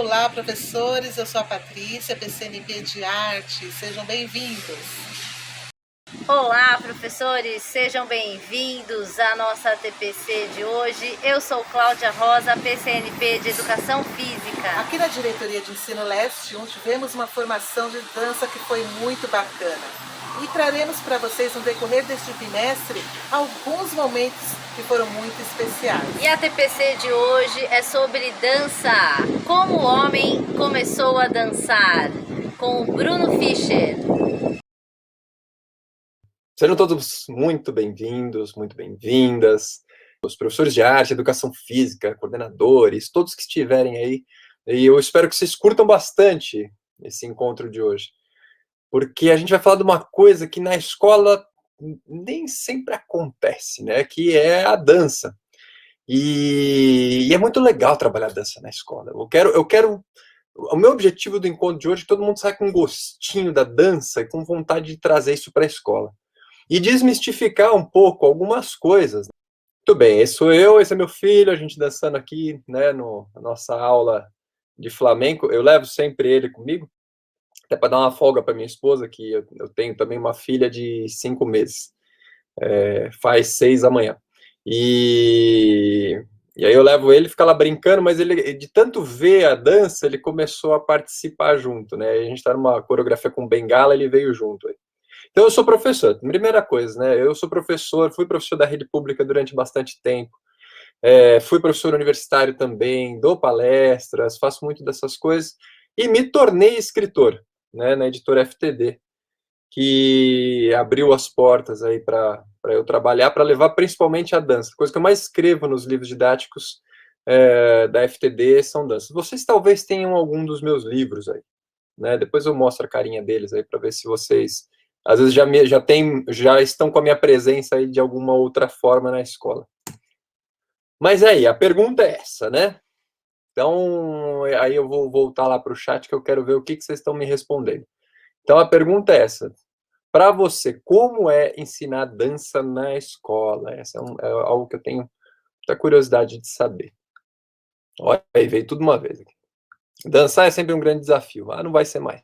Olá, professores, eu sou a Patrícia, PCNP de Arte, sejam bem-vindos. Olá, professores, sejam bem-vindos à nossa TPC de hoje. Eu sou Cláudia Rosa, PCNP de Educação Física. Aqui na Diretoria de Ensino Leste 1 tivemos uma formação de dança que foi muito bacana. E traremos para vocês no decorrer deste bimestre alguns momentos que foram muito especiais. E a TPC de hoje é sobre dança. Como o homem começou a dançar, com o Bruno Fischer. Sejam todos muito bem-vindos, muito bem-vindas, os professores de arte, educação física, coordenadores, todos que estiverem aí. E eu espero que vocês curtam bastante esse encontro de hoje, porque a gente vai falar de uma coisa que na escola nem sempre acontece, né? Que é a dança. E é muito legal trabalhar dança na escola. O meu objetivo do encontro de hoje é que todo mundo saia com um gostinho da dança e com vontade de trazer isso para a escola. E desmistificar um pouco algumas coisas. Muito bem, esse sou eu, esse é meu filho, a gente dançando aqui, né, na nossa aula de flamenco. Eu levo sempre ele comigo, até para dar uma folga para minha esposa, que eu tenho também uma filha de 5 meses. Faz 6 amanhã. E aí eu levo ele, fica lá brincando, mas ele, de tanto ver a dança, ele começou a participar junto, né? A gente está numa coreografia com bengala, ele veio junto aí. Então, eu sou professor. Primeira coisa, né? Eu sou professor, fui professor da rede pública durante bastante tempo. Fui professor universitário também, dou palestras, faço muito dessas coisas. E me tornei escritor, né, na editora FTD, que abriu as portas aí para eu trabalhar, para levar principalmente a dança. A coisa que eu mais escrevo nos livros didáticos da FTD são danças. Vocês talvez tenham algum dos meus livros aí, né? Depois eu mostro a carinha deles aí para ver se vocês às vezes já estão com a minha presença aí de alguma outra forma na escola. Mas aí, a pergunta é essa, né? Então, aí eu vou voltar lá para o chat que eu quero ver o que vocês estão me respondendo. Então, a pergunta é essa. Para você, como é ensinar dança na escola? Essa é algo que eu tenho muita curiosidade de saber. Olha aí, veio tudo uma vez aqui. Dançar é sempre um grande desafio. Não vai ser mais.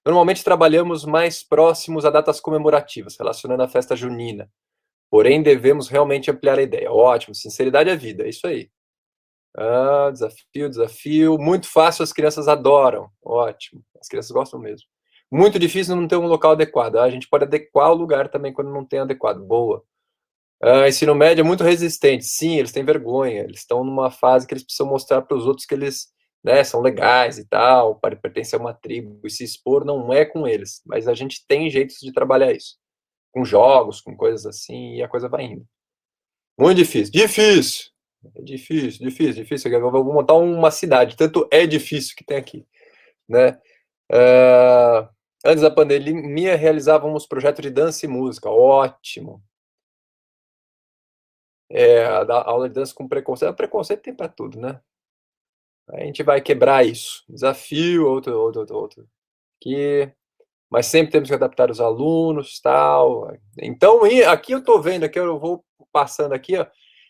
Normalmente trabalhamos mais próximos a datas comemorativas, relacionando a festa junina. Porém, devemos realmente ampliar a ideia. Ótimo, sinceridade é vida, é isso aí. Desafio. Muito fácil, as crianças adoram. Ótimo, as crianças gostam mesmo. Muito difícil não ter um local adequado. A gente pode adequar o lugar também quando não tem adequado. Boa. Ensino médio é muito resistente. Sim, eles têm vergonha. Eles estão numa fase que eles precisam mostrar para os outros que eles, né, são legais e tal, para pertencer a uma tribo. E se expor não é com eles. Mas a gente tem jeitos de trabalhar isso. Com jogos, com coisas assim, e a coisa vai indo. Muito difícil. Difícil. Eu vou montar uma cidade. Tanto é difícil que tem aqui, né? Antes da pandemia, realizávamos projeto de dança e música. Ótimo. A aula de dança com preconceito. Preconceito tem para tudo, né? A gente vai quebrar isso. Desafio, outro. Mas sempre temos que adaptar os alunos, tal. Então, aqui eu estou vendo, aqui eu vou passando aqui, ó,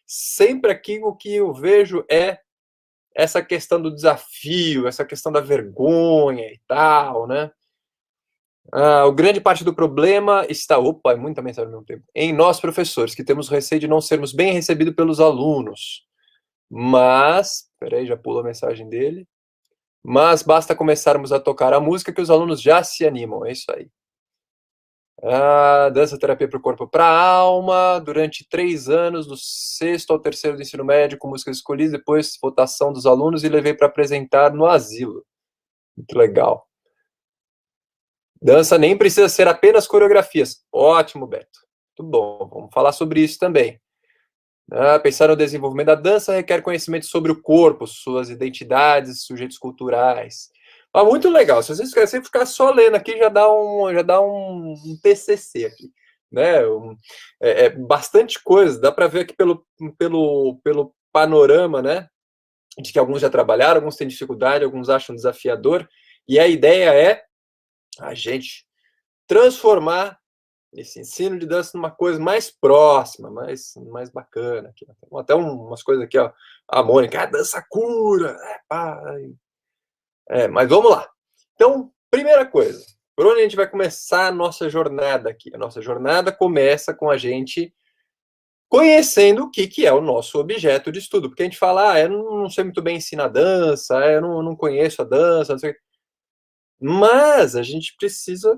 sempre aqui o que eu vejo é essa questão do desafio, essa questão da vergonha e tal, né? A grande parte do problema está, é muita mensagem ao mesmo tempo, em nós professores, que temos receio de não sermos bem recebidos pelos alunos. Mas, peraí, já pulou a mensagem dele. Mas basta começarmos a tocar a música que os alunos já se animam, é isso aí. Dança terapia para o corpo, para a alma, durante 3 anos, do 6º ao 3º do ensino médio, com músicas escolhidas, depois votação dos alunos e levei para apresentar no asilo. Muito legal. Dança nem precisa ser apenas coreografias. Ótimo, Beto. Muito bom, vamos falar sobre isso também. Pensar no desenvolvimento da dança requer conhecimento sobre o corpo, suas identidades, sujeitos culturais. Muito legal. Se vocês querem ficar só lendo aqui, já dá um TCC aqui, né? Bastante coisa. Dá para ver aqui pelo panorama, né? De que alguns já trabalharam, alguns têm dificuldade, alguns acham desafiador. E a ideia é a gente transformar esse ensino de dança numa coisa mais próxima, mais bacana. Aqui. Até umas coisas aqui, ó. A Mônica, a dança cura. Mas vamos lá. Então, primeira coisa, por onde a gente vai começar a nossa jornada aqui? A nossa jornada começa com a gente conhecendo o que é o nosso objeto de estudo. Porque a gente fala, eu não sei muito bem ensinar dança, eu não conheço a dança, não sei. Mas a gente precisa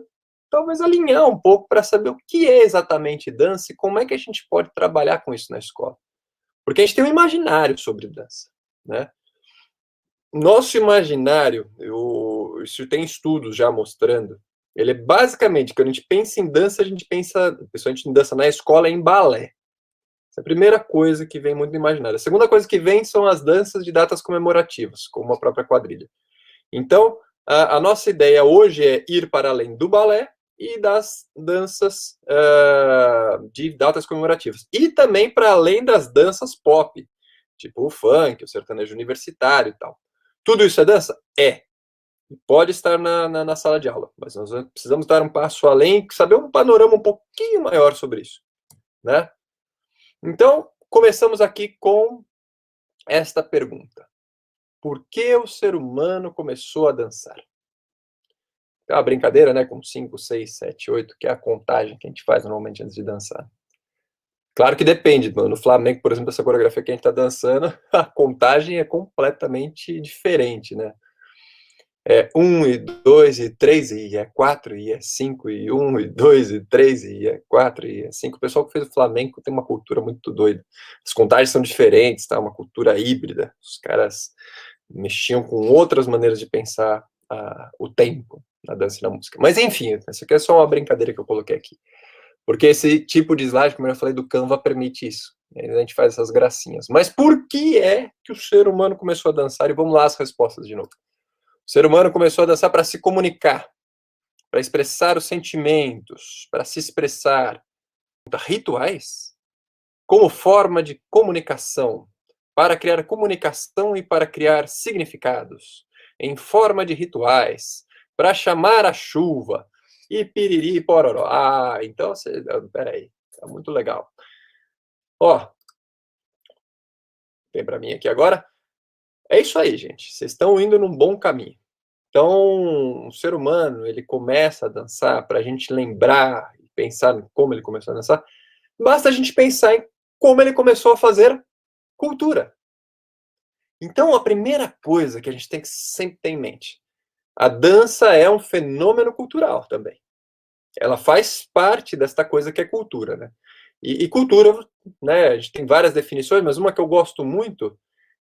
talvez alinhar um pouco para saber o que é exatamente dança e como é que a gente pode trabalhar com isso na escola. Porque a gente tem um imaginário sobre dança, né? Nosso imaginário, isso tem estudos já mostrando, ele é basicamente, quando a gente pensa em dança, a gente pensa, principalmente em dança na escola, em balé. Essa é a primeira coisa que vem muito no imaginário. A segunda coisa que vem são as danças de datas comemorativas, como a própria quadrilha. Então, a nossa ideia hoje é ir para além do balé e das danças de datas comemorativas. E também para além das danças pop, tipo o funk, o sertanejo universitário e tal. Tudo isso é dança? É. Pode estar na sala de aula, mas nós precisamos dar um passo além, saber um panorama um pouquinho maior sobre isso, né? Então, começamos aqui com esta pergunta. Por que o ser humano começou a dançar? É uma brincadeira, né? Com 5, 6, 7, 8, que é a contagem que a gente faz normalmente antes de dançar. Claro que depende. No Flamengo, por exemplo, essa coreografia que a gente está dançando, a contagem é completamente diferente, né? É 1, e 2, e 3, e é 4, e é 5, e 1, e 2, e 3, e é 4, e é 5. O pessoal que fez o Flamengo tem uma cultura muito doida. As contagens são diferentes, tá? Uma cultura híbrida. Os caras mexiam com outras maneiras de pensar o tempo na dança e na música. Mas enfim, essa aqui é só uma brincadeira que eu coloquei aqui. Porque esse tipo de slide, como eu já falei, do Canva permite isso. A gente faz essas gracinhas. Mas por que é que o ser humano começou a dançar? E vamos lá as respostas de novo. O ser humano começou a dançar para se comunicar, para expressar os sentimentos, para se expressar. Rituais como forma de comunicação, para criar comunicação e para criar significados, em forma de rituais, para chamar a chuva, e piriri pororó. Então, peraí, tá muito legal. Ó, vem para mim aqui agora. É isso aí, gente, vocês estão indo num bom caminho. Então, o ser humano, ele começa a dançar para a gente lembrar e pensar em como ele começou a dançar. Basta a gente pensar em como ele começou a fazer cultura. Então, a primeira coisa que a gente tem que sempre ter em mente, a dança é um fenômeno cultural também. Ela faz parte desta coisa que é cultura, né? E cultura, né, a gente tem várias definições, mas uma que eu gosto muito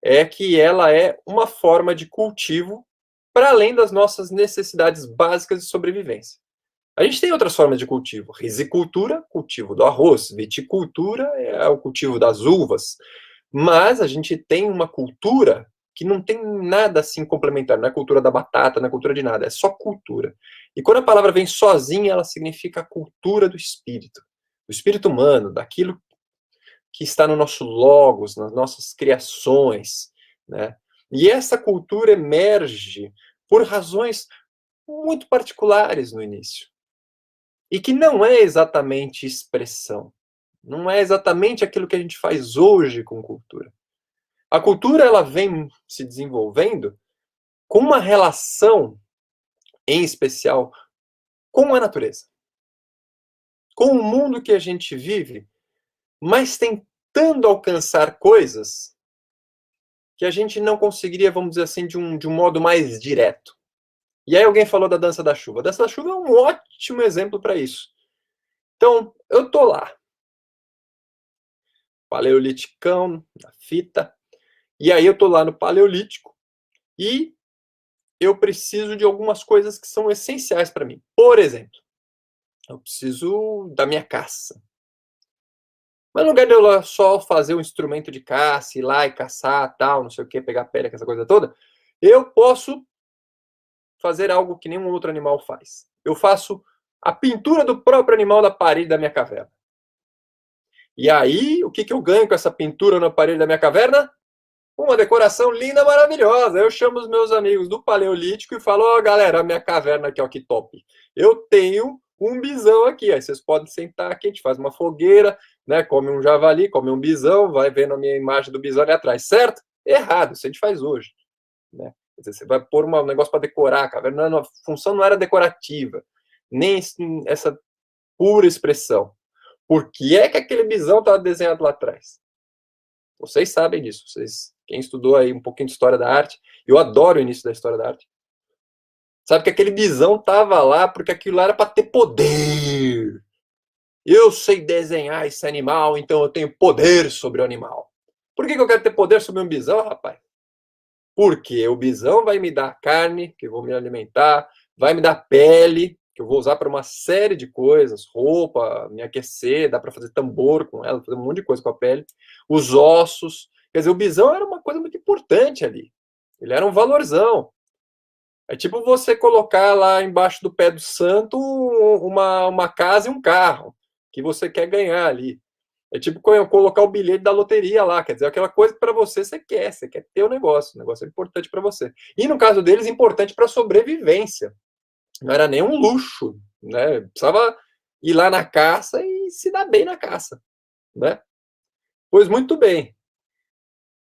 é que ela é uma forma de cultivo para além das nossas necessidades básicas de sobrevivência. A gente tem outras formas de cultivo. Risicultura, cultivo do arroz. Viticultura é o cultivo das uvas. Mas a gente tem uma cultura que não tem nada assim complementar. Não é cultura da batata, não é cultura de nada. É só cultura. E quando a palavra vem sozinha, ela significa a cultura do espírito. Do espírito humano, daquilo que está no nosso logos, nas nossas criações, né? E essa cultura emerge por razões muito particulares no início. E que não é exatamente expressão. Não é exatamente aquilo que a gente faz hoje com cultura. A cultura, ela vem se desenvolvendo com uma relação, em especial, com a natureza. Com o mundo que a gente vive, mas tentando alcançar coisas que a gente não conseguiria, vamos dizer assim, de um modo mais direto. E aí alguém falou da dança da chuva. A dança da chuva é um ótimo exemplo para isso. Então, eu tô lá, paleoliticão, na fita, e aí eu tô lá no paleolítico, e eu preciso de algumas coisas que são essenciais para mim. Por exemplo, eu preciso da minha caça. Mas no lugar de eu só fazer um instrumento de caça, ir lá e caçar, tal, não sei o que, pegar pele, essa coisa toda, eu posso fazer algo que nenhum outro animal faz. Eu faço a pintura do próprio animal na parede da minha caverna. E aí, o que eu ganho com essa pintura na parede da minha caverna? Uma decoração linda, maravilhosa. Eu chamo os meus amigos do Paleolítico e falo, ó, galera, a minha caverna aqui, ó, que top. Eu tenho um bisão aqui. Aí vocês podem sentar aqui, a gente faz uma fogueira, né? Come um javali, come um bisão, vai vendo a minha imagem do bisão ali atrás, certo? Errado, isso a gente faz hoje, né? Quer dizer, você vai pôr um negócio para decorar, a caverna, a função não era decorativa, nem essa pura expressão. Por que é que aquele bisão estava desenhado lá atrás? Vocês sabem disso, quem estudou aí um pouquinho de história da arte, eu adoro o início da história da arte, sabe que aquele bisão estava lá porque aquilo lá era para ter poder. Eu sei desenhar esse animal, então eu tenho poder sobre o animal. Por que eu quero ter poder sobre um bisão, rapaz? Porque o bisão vai me dar carne, que eu vou me alimentar, vai me dar pele, que eu vou usar para uma série de coisas, roupa, me aquecer, dá para fazer tambor com ela, fazer um monte de coisa com a pele, os ossos. Quer dizer, o bisão era uma coisa muito importante ali. Ele era um valorzão. É tipo você colocar lá embaixo do pé do santo uma casa e um carro que você quer ganhar ali. É tipo colocar o bilhete da loteria lá, quer dizer, aquela coisa que para você quer ter o negócio é importante para você. E no caso deles, importante para a sobrevivência. Não era nem um luxo, né? Precisava ir lá na caça e se dar bem na caça, né? Pois muito bem.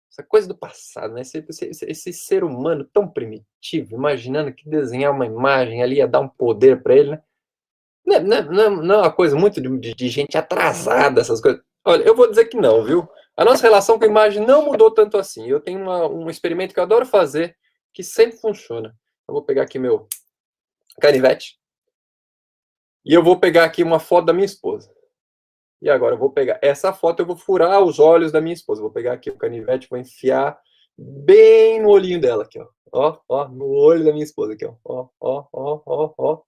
Essa coisa do passado, né? Esse ser humano tão primitivo, imaginando que desenhar uma imagem ali ia dar um poder para ele, né? Não é uma coisa muito de gente atrasada, essas coisas. Olha, eu vou dizer que não, viu? A nossa relação com a imagem não mudou tanto assim. Eu tenho um experimento que eu adoro fazer, que sempre funciona. Eu vou pegar aqui meu canivete e eu vou pegar aqui uma foto da minha esposa. E agora eu vou pegar essa foto, eu vou furar os olhos da minha esposa. Eu vou pegar aqui o canivete, vou enfiar bem no olhinho dela aqui, ó. Ó, no olho da minha esposa aqui, ó. Ó.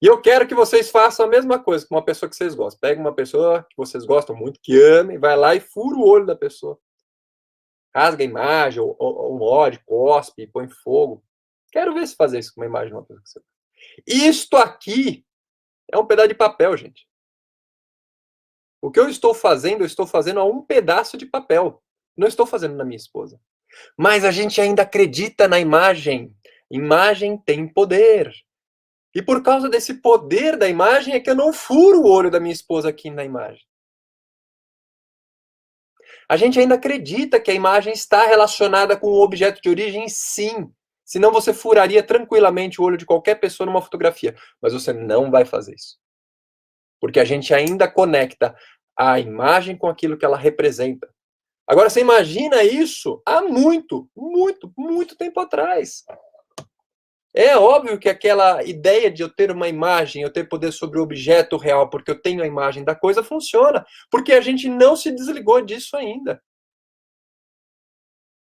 E eu quero que vocês façam a mesma coisa com uma pessoa que vocês gostam. Pega uma pessoa que vocês gostam muito, que amem, vai lá e fura o olho da pessoa. Rasga a imagem, ou morde, cospe, põe fogo. Quero ver se fazer isso com uma imagem de uma pessoa que você gosta. Isto aqui é um pedaço de papel, gente. O que eu estou fazendo a um pedaço de papel. Não estou fazendo na minha esposa. Mas a gente ainda acredita na imagem. Imagem tem poder. E por causa desse poder da imagem é que eu não furo o olho da minha esposa aqui na imagem. A gente ainda acredita que a imagem está relacionada com o objeto de origem, sim. Senão você furaria tranquilamente o olho de qualquer pessoa numa fotografia. Mas você não vai fazer isso. Porque a gente ainda conecta a imagem com aquilo que ela representa. Agora, você imagina isso há muito tempo atrás. É óbvio que aquela ideia de eu ter uma imagem, eu ter poder sobre o objeto real, porque eu tenho a imagem da coisa, funciona. Porque a gente não se desligou disso ainda.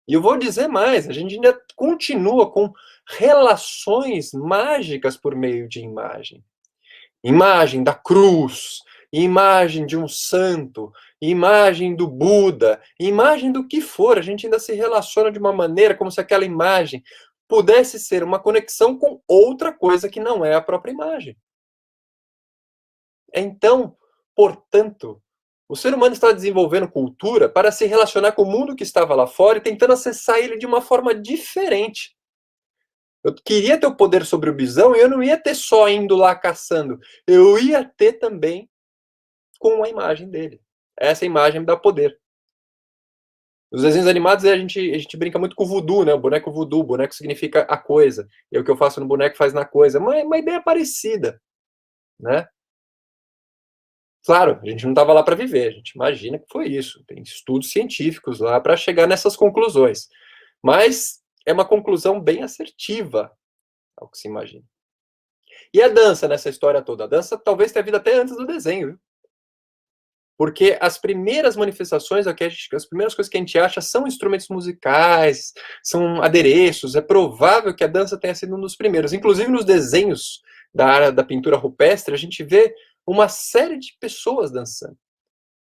E eu vou dizer mais, a gente ainda continua com relações mágicas por meio de imagem. Imagem da cruz, imagem de um santo, imagem do Buda, imagem do que for. A gente ainda se relaciona de uma maneira como se aquela imagem pudesse ser uma conexão com outra coisa que não é a própria imagem. Então, portanto, o ser humano está desenvolvendo cultura para se relacionar com o mundo que estava lá fora e tentando acessar ele de uma forma diferente. Eu queria ter o poder sobre o bisão e eu não ia ter só indo lá caçando. Eu ia ter também com a imagem dele. Essa imagem me dá poder. Nos desenhos animados a gente brinca muito com o voodoo, né? O boneco voodoo, o boneco significa a coisa. E o que eu faço no boneco faz na coisa. Uma ideia parecida, né? Claro, a gente não estava lá para viver, a gente imagina que foi isso. Tem estudos científicos lá para chegar nessas conclusões. Mas é uma conclusão bem assertiva ao que se imagina. E a dança nessa história toda? A dança talvez tenha vindo até antes do desenho, viu? Porque as primeiras manifestações, as primeiras coisas que a gente acha são instrumentos musicais, são adereços. É provável que a dança tenha sido um dos primeiros. Inclusive nos desenhos da área da pintura rupestre, a gente vê uma série de pessoas dançando.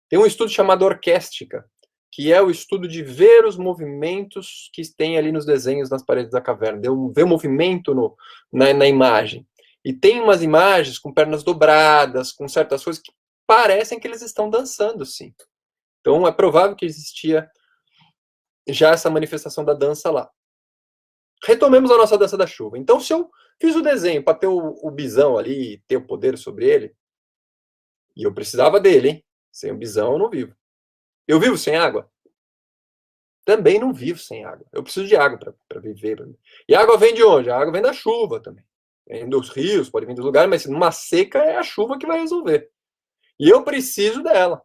Tem um estudo chamado orquéstica, que é o estudo de ver os movimentos que tem ali nos desenhos nas paredes da caverna, ver o movimento na imagem. E tem umas imagens com pernas dobradas, com certas coisas que parecem que eles estão dançando, sim. Então, é provável que existia já essa manifestação da dança lá. Retomemos a nossa dança da chuva. Então, se eu fiz o desenho para ter o bisão ali e ter o poder sobre ele, e eu precisava dele, hein? Sem o bisão eu não vivo. Eu vivo sem água? Também não vivo sem água. Eu preciso de água para viver. E a água vem de onde? A água vem da chuva também. Vem dos rios, pode vir dos lugares, mas numa seca é a chuva que vai resolver. E eu preciso dela.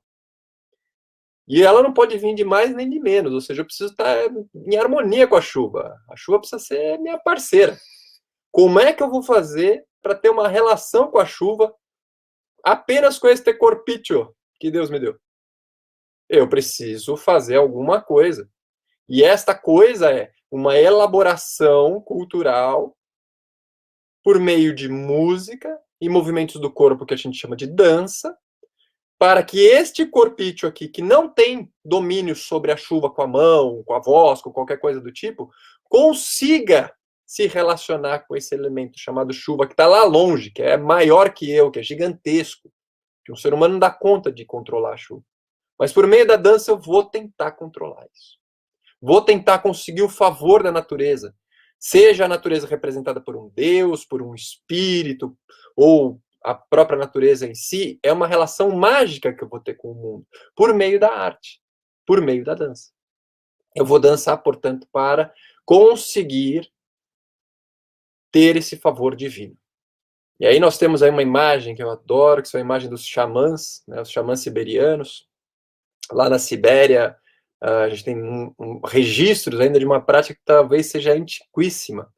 E ela não pode vir de mais nem de menos, ou seja, eu preciso estar em harmonia com a chuva. A chuva precisa ser minha parceira. Como é que eu vou fazer para ter uma relação com a chuva apenas com este corpício que Deus me deu? Eu preciso fazer alguma coisa. E esta coisa é uma elaboração cultural por meio de música e movimentos do corpo que a gente chama de dança, para que este corpício aqui, que não tem domínio sobre a chuva com a mão, com a voz, com qualquer coisa do tipo, consiga se relacionar com esse elemento chamado chuva, que está lá longe, que é maior que eu, que é gigantesco, que um ser humano não dá conta de controlar a chuva. Mas por meio da dança eu vou tentar controlar isso. Vou tentar conseguir o favor da natureza, seja a natureza representada por um deus, por um espírito, ou a própria natureza em si, é uma relação mágica que eu vou ter com o mundo, por meio da arte, por meio da dança. Eu vou dançar, portanto, para conseguir ter esse favor divino. E aí nós temos aí uma imagem que eu adoro, que são a imagem dos xamãs, né, os xamãs siberianos. Lá na Sibéria, a gente tem registros ainda de uma prática que talvez seja antiquíssima,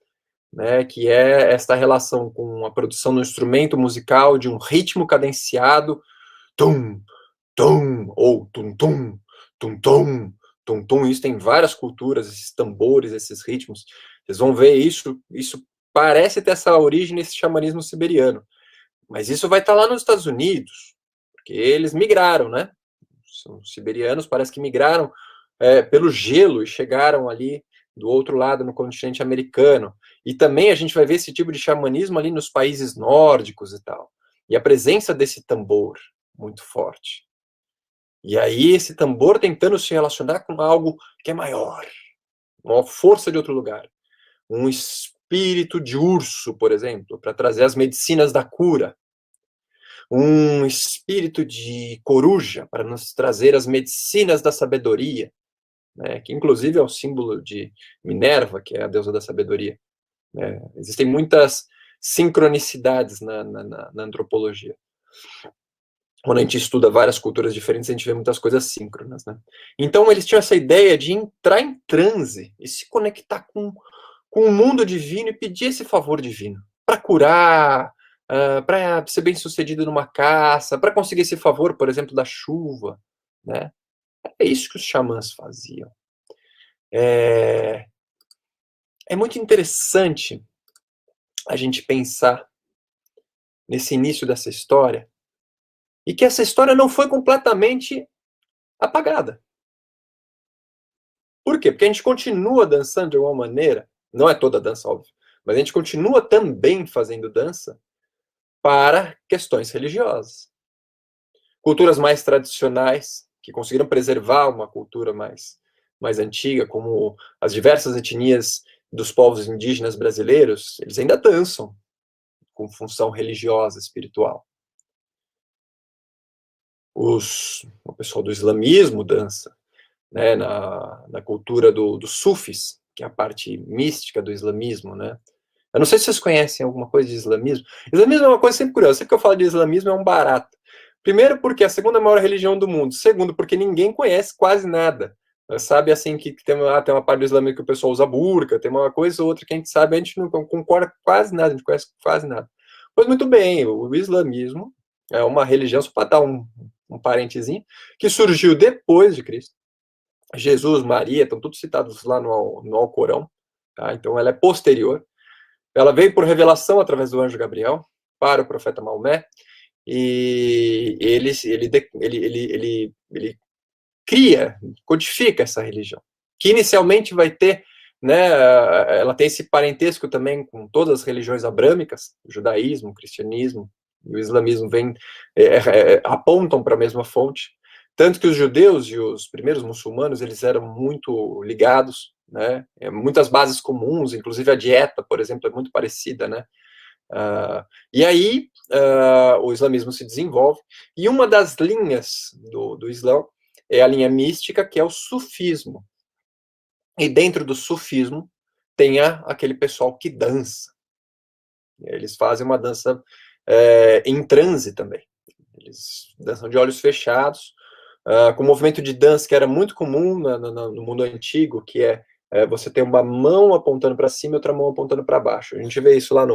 né, que é esta relação com a produção do instrumento musical, de um ritmo cadenciado, tum, tum, ou tum, tum, tum, tum, tum, tum. Isso tem várias culturas, esses tambores, esses ritmos. Vocês vão ver isso parece ter essa origem nesse xamanismo siberiano. Mas isso vai estar lá nos Estados Unidos, porque eles migraram, né? Os siberianos parece que migraram pelo gelo e chegaram ali do outro lado, no continente americano. E também a gente vai ver esse tipo de xamanismo ali nos países nórdicos e tal. E a presença desse tambor muito forte. E aí esse tambor tentando se relacionar com algo que é maior, uma força de outro lugar. Um espírito de urso, por exemplo, para trazer as medicinas da cura. Um espírito de coruja para nos trazer as medicinas da sabedoria, né, que inclusive é o símbolo de Minerva, que é a deusa da sabedoria. Né. Existem muitas sincronicidades na antropologia. Quando a gente estuda várias culturas diferentes, a gente vê muitas coisas síncronas. Né. Então eles tinham essa ideia de entrar em transe e se conectar com o mundo divino e pedir esse favor divino para curar, para ser bem sucedido numa caça, para conseguir esse favor, por exemplo, da chuva, né? É isso que os xamãs faziam. É muito interessante a gente pensar nesse início dessa história e que essa história não foi completamente apagada. Por quê? Porque a gente continua dançando de alguma maneira, não é toda dança, óbvio, mas a gente continua também fazendo dança para questões religiosas. Culturas mais tradicionais, que conseguiram preservar uma cultura mais antiga, como as diversas etnias dos povos indígenas brasileiros, eles ainda dançam com função religiosa, espiritual. O pessoal do islamismo dança, né, na cultura dos sufis, que é a parte mística do islamismo, né? Eu não sei se vocês conhecem alguma coisa de islamismo. Islamismo é uma coisa sempre curiosa. Sempre que eu falo de islamismo é um barato. Primeiro porque é a segunda maior religião do mundo. Segundo porque ninguém conhece quase nada. Sabe assim que tem uma parte do islamismo que o pessoal usa burca, tem uma coisa ou outra que a gente sabe, a gente não concorda com quase nada, a gente conhece quase nada. Pois muito bem, o islamismo é uma religião, só para dar um um parentezinho, que surgiu depois de Cristo. Jesus, Maria, estão todos citados lá no Alcorão, tá? Então ela é posterior. Ela veio por revelação através do anjo Gabriel para o profeta Maomé, e ele cria, codifica essa religião, que inicialmente vai ter, né, ela tem esse parentesco também com todas as religiões abrâmicas, o judaísmo, o cristianismo e o islamismo apontam para a mesma fonte, tanto que os judeus e os primeiros muçulmanos, eles eram muito ligados, né, muitas bases comuns, inclusive a dieta, por exemplo, é muito parecida, né. E aí o islamismo se desenvolve, e uma das linhas do Islã é a linha mística, que é o sufismo. E dentro do sufismo tem aquele pessoal que dança. Eles fazem uma dança em transe também. Eles dançam de olhos fechados, com um movimento de dança que era muito comum no mundo antigo, que é você ter uma mão apontando para cima e outra mão apontando para baixo. A gente vê isso lá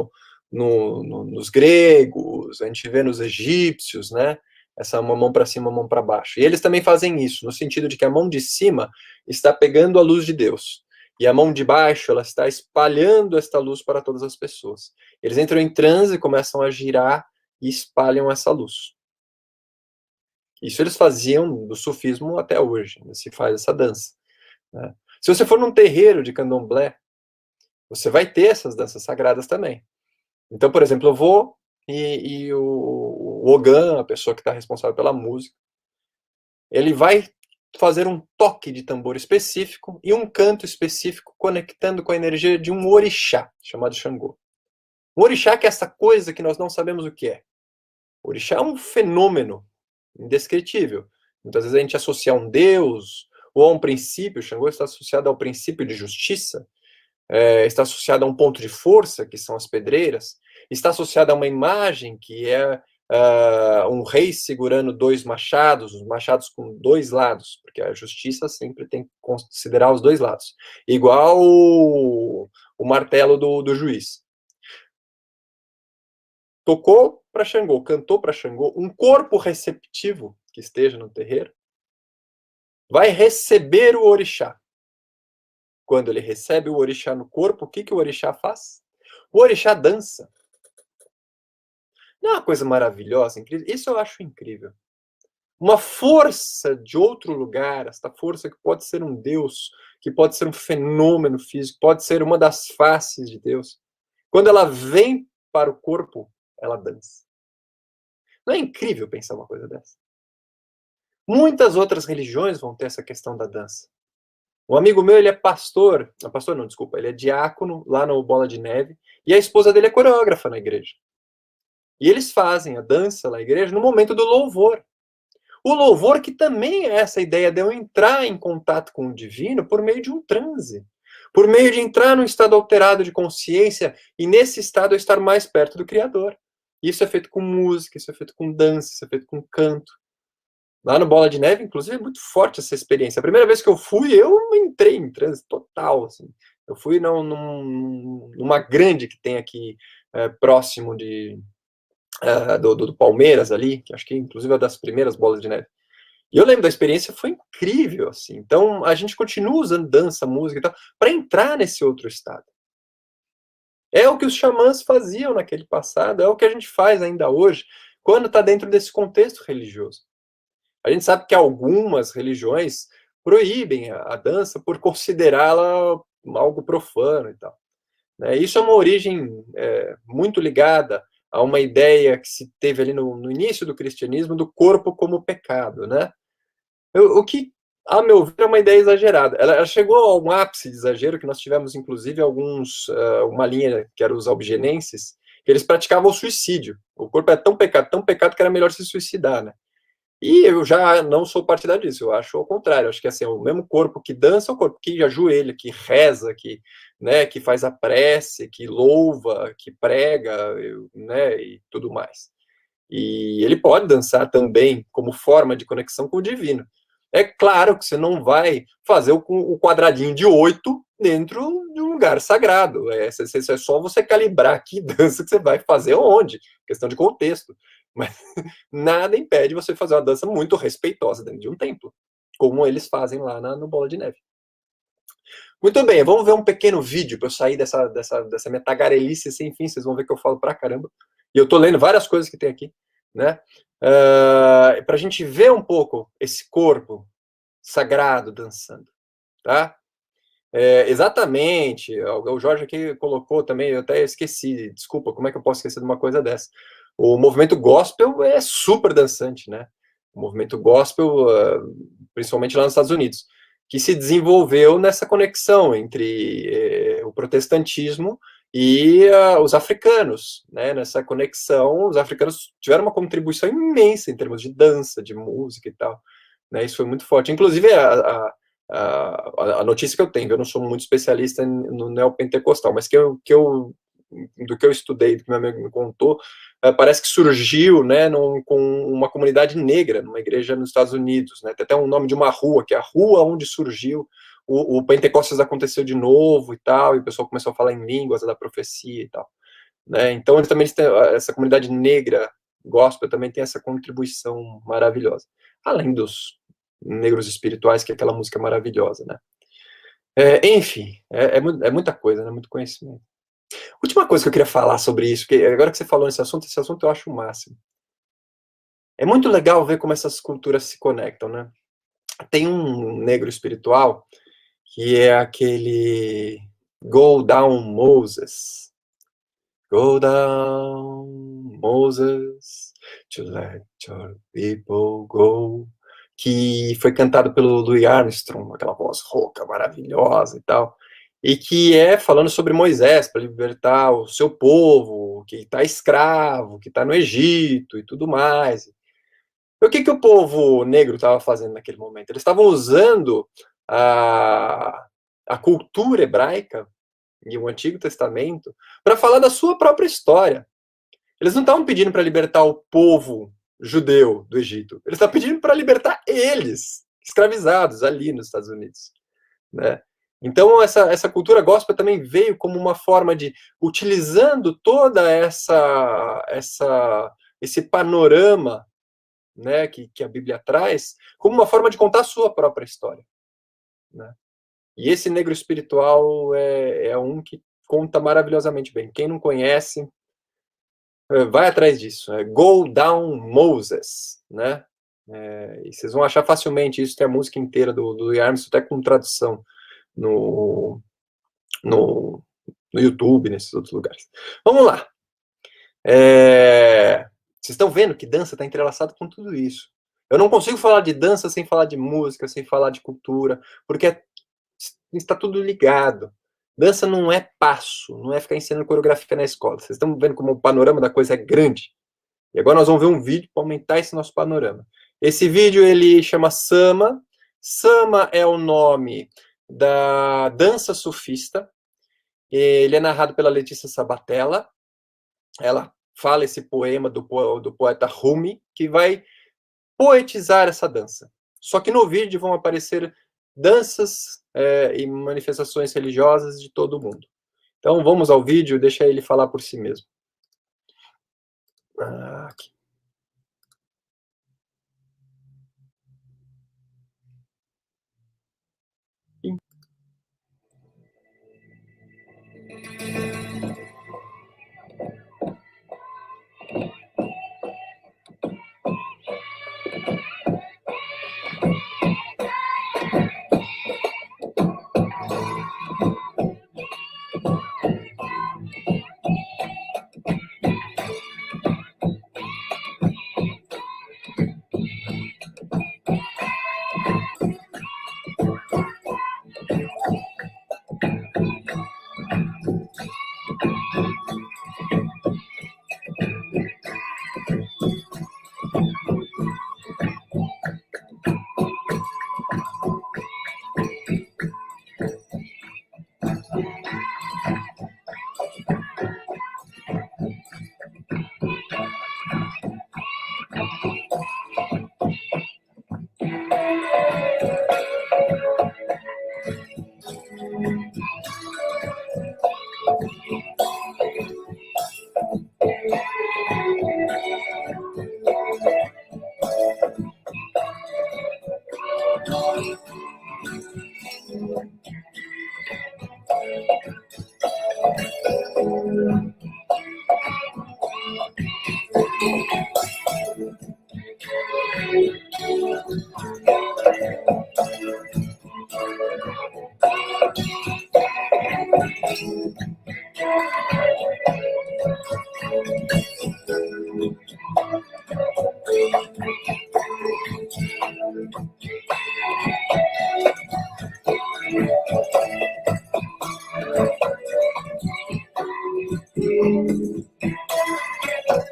nos gregos, a gente vê nos egípcios, né? Essa uma mão para cima, uma mão para baixo. E eles também fazem isso, no sentido de que a mão de cima está pegando a luz de Deus, e a mão de baixo, ela está espalhando esta luz para todas as pessoas. Eles entram em transe, começam a girar e espalham essa luz. Isso eles faziam do sufismo até hoje, né? Se faz essa dança, né? Se você for num terreiro de candomblé, você vai ter essas danças sagradas também. Então, por exemplo, eu vou e o Ogã, a pessoa que está responsável pela música, ele vai fazer um toque de tambor específico e um canto específico conectando com a energia de um orixá, chamado Xangô. O orixá que é essa coisa que nós não sabemos o que é. O orixá é um fenômeno indescritível. Muitas vezes a gente associa a um deus ou a um princípio. O Xangô está associado ao princípio de justiça, está associado a um ponto de força, que são as pedreiras, está associado a uma imagem que é um rei segurando dois machados, os machados com dois lados, porque a justiça sempre tem que considerar os dois lados, igual o martelo do juiz. Tocou para Xangô, cantou para Xangô, um corpo receptivo que esteja no terreiro vai receber o orixá. Quando ele recebe o orixá no corpo, o que o orixá faz? O orixá dança. Não é uma coisa maravilhosa, incrível? Isso eu acho incrível. Uma força de outro lugar, esta força que pode ser um Deus, que pode ser um fenômeno físico, pode ser uma das faces de Deus. Quando ela vem para o corpo, ela dança. Não é incrível pensar uma coisa dessa? Muitas outras religiões vão ter essa questão da dança. Um amigo meu, ele é pastor não, desculpa, ele é diácono lá no Bola de Neve, e a esposa dele é coreógrafa na igreja. E eles fazem a dança na igreja no momento do louvor. O louvor que também é essa ideia de eu entrar em contato com o divino por meio de um transe, por meio de entrar num estado alterado de consciência, e nesse estado eu estar mais perto do Criador. Isso é feito com música, isso é feito com dança, isso é feito com canto. Lá no Bola de Neve, inclusive, é muito forte essa experiência. A primeira vez que eu fui, eu entrei em transe total. Assim. Eu fui numa grande que tem aqui próximo do Palmeiras ali, que acho que inclusive é das primeiras Bolas de Neve. E eu lembro da experiência, foi incrível. Assim. Então, a gente continua usando dança, música e tal, para entrar nesse outro estado. É o que os xamãs faziam naquele passado, é o que a gente faz ainda hoje, quando está dentro desse contexto religioso. A gente sabe que algumas religiões proíbem a dança por considerá-la algo profano e tal. Isso é uma origem muito ligada a uma ideia que se teve ali no início do cristianismo do corpo como pecado, né? O que, a meu ver, é uma ideia exagerada. Ela chegou a um ápice de exagero que nós tivemos, inclusive, uma linha que era os albigenenses, que eles praticavam o suicídio. O corpo é tão pecado que era melhor se suicidar, né? E eu já não sou partidário disso, eu acho ao contrário, eu acho que assim, o mesmo corpo que dança é o corpo que ajoelha, que reza, que faz a prece, que louva, que prega, né, e tudo mais. E ele pode dançar também como forma de conexão com o divino. É claro que você não vai fazer o quadradinho de 8, dentro de um lugar sagrado. É só você calibrar que dança que você vai fazer onde, questão de contexto. Mas nada impede você fazer uma dança muito respeitosa dentro de um templo, como eles fazem lá no Bola de Neve. Muito bem, vamos ver um pequeno vídeo para eu sair dessa minha tagarelice sem fim. Vocês vão ver que eu falo pra caramba. E eu tô lendo várias coisas que tem aqui, né? Pra gente ver um pouco esse corpo sagrado dançando, tá? Exatamente, o Jorge aqui colocou também, eu até esqueci, desculpa, como é que eu posso esquecer de uma coisa dessa? O movimento gospel é super dançante, né? O movimento gospel, principalmente lá nos Estados Unidos, que se desenvolveu nessa conexão entre o protestantismo e os africanos, né? Nessa conexão, os africanos tiveram uma contribuição imensa em termos de dança, de música e tal, né? Isso foi muito forte. Inclusive, a notícia que eu tenho, eu não sou muito especialista no neopentecostal, mas do que eu estudei, do que meu amigo me contou, parece que surgiu, né, com uma comunidade negra, numa igreja nos Estados Unidos, né, tem até um nome de uma rua, que é a rua onde surgiu, o Pentecostes aconteceu de novo e tal, e o pessoal começou a falar em línguas da profecia e tal, né, então eles também têm, essa comunidade negra gospel também tem essa contribuição maravilhosa, além dos negros espirituais, que é aquela música maravilhosa, né? Enfim, é muita coisa, né? Muito conhecimento. Última coisa que eu queria falar sobre isso, que agora que você falou nesse assunto eu acho o máximo. É muito legal ver como essas culturas se conectam, né? Tem um negro espiritual que é aquele Go Down Moses. Go down Moses to let your people go. Que foi cantado pelo Louis Armstrong, aquela voz rouca, maravilhosa e tal, e que é falando sobre Moisés, para libertar o seu povo, que está escravo, que está no Egito e tudo mais. E o que o povo negro estava fazendo naquele momento? Eles estavam usando a cultura hebraica e o Antigo Testamento para falar da sua própria história. Eles não estavam pedindo para libertar o povo judeu do Egito. Eles estavam pedindo para libertar eles, escravizados ali nos Estados Unidos, né? Então, essa cultura gospel também veio como uma forma de, utilizando toda esse panorama, né, que a Bíblia traz, como uma forma de contar a sua própria história, né? E esse negro espiritual é um que conta maravilhosamente bem. Quem não conhece, vai atrás disso. Go Down Moses, né? E vocês vão achar facilmente isso, tem a música inteira do Armstrong, até com tradução no YouTube, nesses outros lugares. Vamos lá. Vocês estão vendo que dança está entrelaçado com tudo isso. Eu não consigo falar de dança sem falar de música, sem falar de cultura, porque está tudo ligado. Dança não é passo, não é ficar ensinando coreografia na escola. Vocês estão vendo como o panorama da coisa é grande? E agora nós vamos ver um vídeo para aumentar esse nosso panorama. Esse vídeo, ele chama Sama. Sama é o nome da dança sufista. Ele é narrado pela Letícia Sabatella. Ela fala esse poema do poeta Rumi, que vai poetizar essa dança. Só que no vídeo vão aparecer danças e manifestações religiosas de todo mundo. Então vamos ao vídeo, deixa ele falar por si mesmo. Aqui.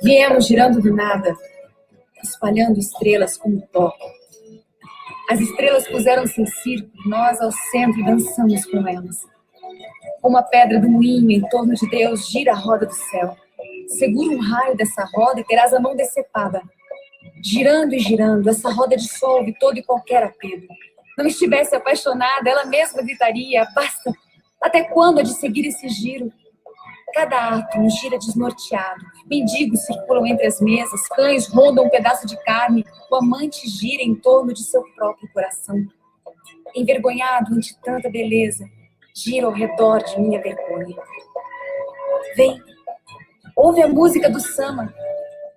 Viemos girando do nada, espalhando estrelas como pó. As estrelas puseram-se em círculo, nós ao centro dançamos com elas. Como a pedra do moinho em torno de Deus gira a roda do céu. Segura um raio dessa roda e terás a mão decepada. Girando e girando, essa roda dissolve todo e qualquer apego. Não estivesse apaixonada, ela mesma gritaria: basta, até quando há de seguir esse giro? Cada átomo gira desnorteado, mendigos circulam entre as mesas, cães rondam um pedaço de carne, o amante gira em torno de seu próprio coração. Envergonhado ante tanta beleza, gira ao redor de minha vergonha. Vem, ouve a música do samba.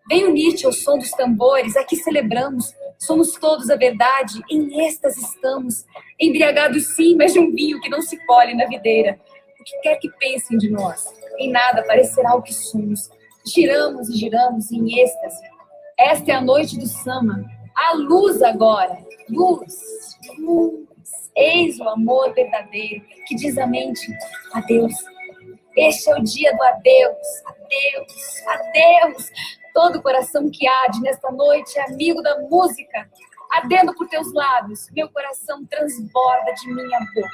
Vem unir-te ao som dos tambores, aqui celebramos, somos todos a verdade, em êxtase estamos, embriagados sim, mas de um vinho que não se colhe na videira. O que quer que pensem de nós, em nada parecerá o que somos. Giramos e giramos em êxtase. Esta é a noite do samba. A luz agora. Luz, luz. Eis o amor verdadeiro que diz a mente: adeus. Este é o dia do adeus. Adeus, adeus. Todo coração que arde nesta noite é amigo da música. Ardendo por teus lábios, meu coração transborda de minha boca.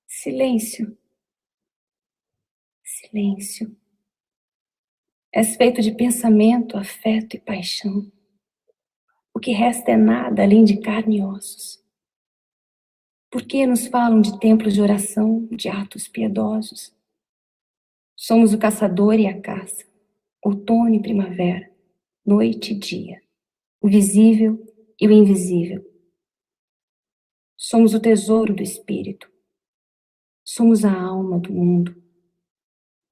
Silêncio. Silêncio. És feito de pensamento, afeto e paixão. O que resta é nada além de carne e ossos. Por que nos falam de templos de oração, de atos piedosos? Somos o caçador e a caça, outono e primavera, noite e dia, o visível e o invisível. Somos o tesouro do espírito. Somos a alma do mundo,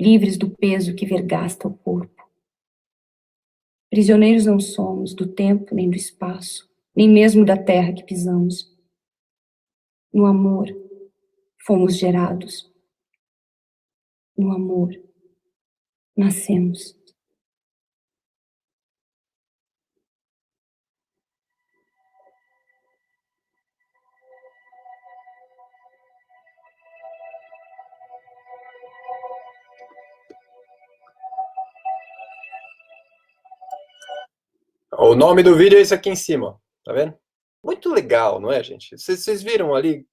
livres do peso que vergasta o corpo. Prisioneiros não somos do tempo nem do espaço, nem mesmo da terra que pisamos. No amor, fomos gerados. No amor, nascemos. O nome do vídeo é esse aqui em cima, ó. Tá vendo? Muito legal, não é, gente? Vocês viram ali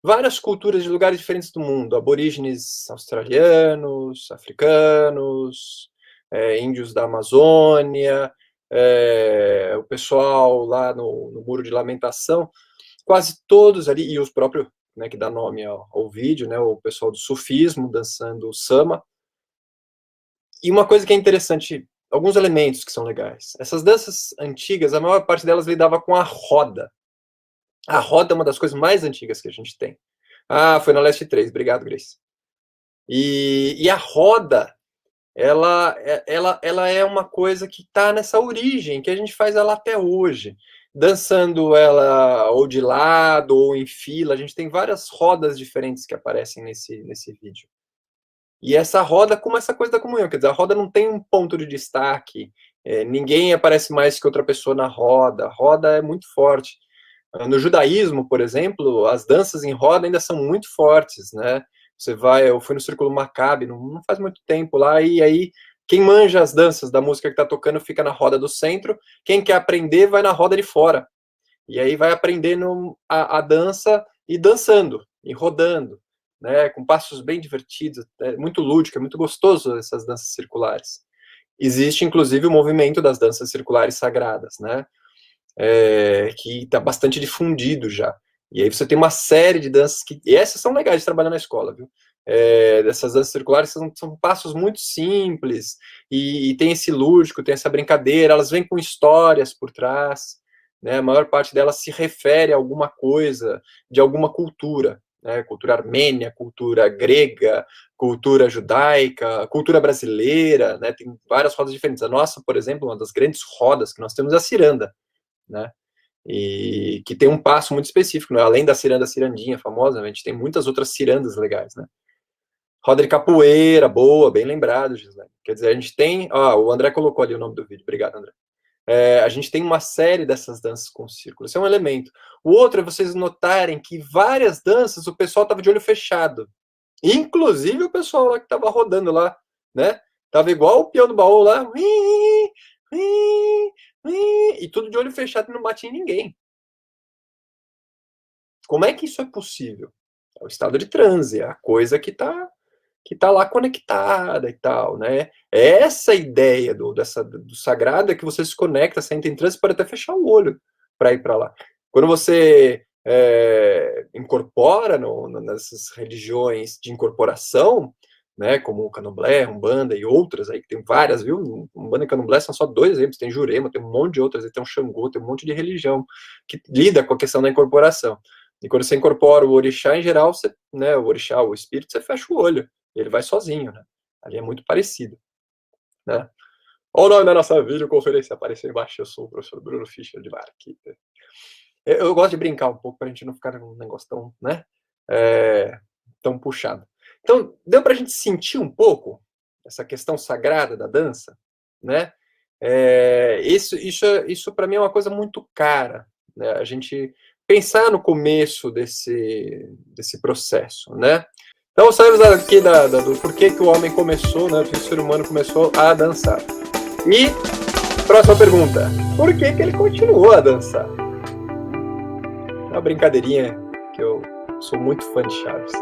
várias culturas de lugares diferentes do mundo, aborígenes australianos, africanos, índios da Amazônia, o pessoal lá no Muro de Lamentação, quase todos ali, e os próprios, né, que dá nome ao vídeo, né, o pessoal do sufismo dançando o samba. E uma coisa que é interessante, alguns elementos que são legais. Essas danças antigas, a maior parte delas lidava com a roda. A roda é uma das coisas mais antigas que a gente tem. Ah, foi na Leste 3, obrigado, Grace. E a roda, ela é uma coisa que está nessa origem, que a gente faz ela até hoje. Dançando ela ou de lado, ou em fila, a gente tem várias rodas diferentes que aparecem nesse vídeo. E essa roda, como essa coisa da comunhão, quer dizer, a roda não tem um ponto de destaque, ninguém aparece mais que outra pessoa na roda, a roda é muito forte. No judaísmo, por exemplo, as danças em roda ainda são muito fortes, né? Eu fui no Círculo Maccabi, não faz muito tempo lá, e aí quem manja as danças da música que está tocando fica na roda do centro, quem quer aprender vai na roda de fora. E aí vai aprendendo a dança e dançando, e rodando, né? Com passos bem divertidos, é muito lúdico, é muito gostoso essas danças circulares. Existe, inclusive, o movimento das danças circulares sagradas, né? Que está bastante difundido já. E aí você tem uma série de danças e essas são legais de trabalhar na escola, viu? dessas danças circulares, são passos muito simples, e tem esse lúdico, tem essa brincadeira, elas vêm com histórias por trás, né? A maior parte delas se refere a alguma coisa, de alguma cultura, né? Cultura armênia, cultura grega, cultura judaica, cultura brasileira, né? Tem várias rodas diferentes. A nossa, por exemplo, uma das grandes rodas que nós temos é a ciranda, né? E que tem um passo muito específico, né? Além da ciranda cirandinha famosa, a gente tem muitas outras cirandas legais, né? Roda de capoeira, boa, bem lembrado, Gislaine. Quer dizer, a gente tem... o André colocou ali o nome do vídeo, obrigado, André. A gente tem uma série dessas danças com círculo, esse é um elemento. O outro é vocês notarem que várias danças o pessoal estava de olho fechado. Inclusive o pessoal lá que estava rodando lá, né? Tava igual o peão do baú lá, e tudo de olho fechado e não bate em ninguém. Como é que isso é possível? É o estado de transe, é a coisa que tá lá conectada e tal, né? Essa ideia do sagrado é que você se conecta, você entra em transe, pode até fechar o olho para ir para lá. Quando você incorpora nessas religiões de incorporação, né, como o Candomblé, Umbanda e outras aí, que tem várias, viu? Umbanda e Candomblé são só 2 exemplos, tem Jurema, tem um monte de outras, tem um Xangô, tem um monte de religião que lida com a questão da incorporação. E quando você incorpora o orixá, em geral, né, o orixá, o espírito, você fecha o olho. Ele vai sozinho, né? Ali é muito parecido, né? Olha o nome da nossa videoconferência, apareceu embaixo, eu sou o professor Bruno Fischer de Marquita. Eu gosto de brincar um pouco, para a gente não ficar num negócio tão, né, tão puxado. Então, deu para a gente sentir um pouco essa questão sagrada da dança, né? Isso para mim é uma coisa muito cara, né? A gente pensar no começo desse processo, né? Então, saímos aqui do porquê que o homem começou, né? Que o ser humano começou a dançar. E, próxima pergunta. Por que ele continuou a dançar? É uma brincadeirinha que eu sou muito fã de Chaves.